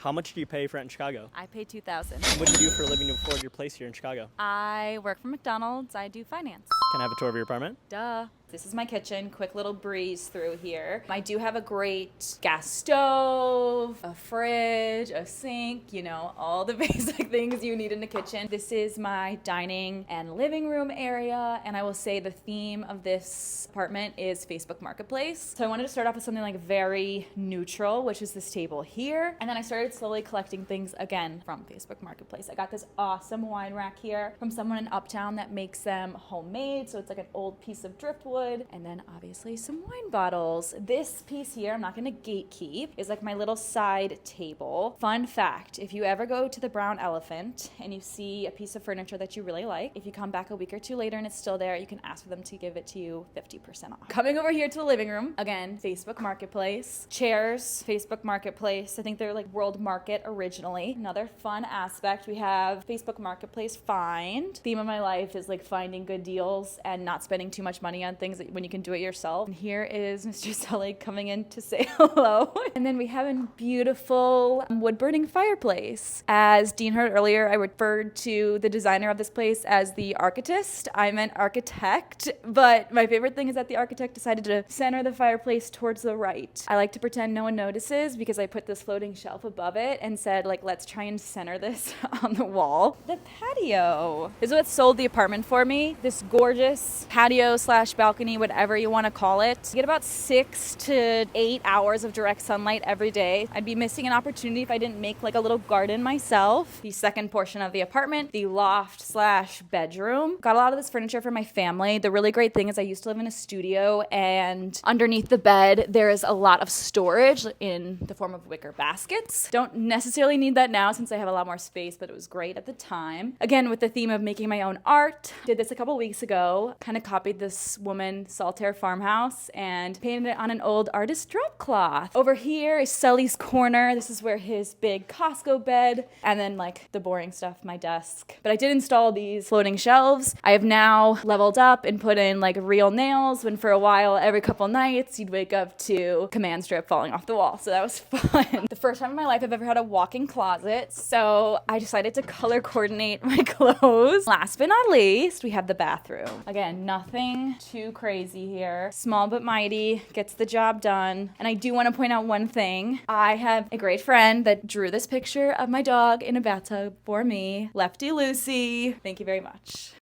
How much do you pay for rent in Chicago? I pay $2,000. What do you do for a living to afford your place here in Chicago? I work for McDonald's. I do finance. Can I have a tour of your apartment? Duh. This is my kitchen. Quick little breeze through here. I do have a great gas stove, a fridge, a sink, you know, all the basic things you need in the kitchen. This is my dining and living room area. And I will say the theme of this apartment is Facebook Marketplace. So I wanted to start off with something like very neutral, which is this table here. And then I started slowly collecting things again from Facebook Marketplace. I got this awesome wine rack here from someone in Uptown that makes them homemade. So it's like an old piece of driftwood. And then obviously some wine bottles. This piece here, I'm not gonna gatekeep, is like my little side table. Fun fact, if you ever go to the Brown Elephant and you see a piece of furniture that you really like, if you come back a week or two later and it's still there, you can ask for them to give it to you 50% off. Coming over here to the living room, again, Facebook Marketplace. Chairs, Facebook Marketplace. I think they're like World Market originally. Another fun aspect, we have Facebook Marketplace Find. Theme of my life is like finding good deals and not spending too much money on things that when you can do it yourself. And here is Mr. Sully coming in to say hello. And then we have a beautiful wood burning fireplace. As Dean heard earlier, I referred to the designer of this place as the architect. I meant architect, but my favorite thing is that the architect decided to center the fireplace towards the right. I like to pretend no one notices because I put this floating shelf above it and said, like, let's try and center this on the wall. The patio is what sold the apartment for me. This gorgeous patio slash balcony, whatever you want to call it. You get about 6 to 8 hours of direct sunlight every day. I'd be missing an opportunity if I didn't make like a little garden myself. The second portion of the apartment, the loft slash bedroom. Got a lot of this furniture for my family. The really great thing is I used to live in a studio, and underneath the bed there is a lot of storage in the form of wicker baskets. Don't necessarily need that now since I have a lot more space, but it was great at the time. Again, with the theme of making my own art. Did this a couple weeks ago. Kind of copied this woman Saltaire farmhouse and painted it on an old artist drop cloth. Over here is Sully's corner. This is where his big Costco bed, and then like the boring stuff, my desk. But I did install these floating shelves. I have now leveled up and put in like real nails, when for a while, every couple nights, you'd wake up to command strip falling off the wall. So that was fun. The first time in my life I've ever had a walk-in closet. So I decided to color coordinate my clothes. Last but not least, we have the bathroom. Again, nothing too crazy here. Small but mighty, gets the job done. And I do want to point out one thing. I have a great friend that drew this picture of my dog in a bathtub for me, Lefty Lucy. Thank you very much.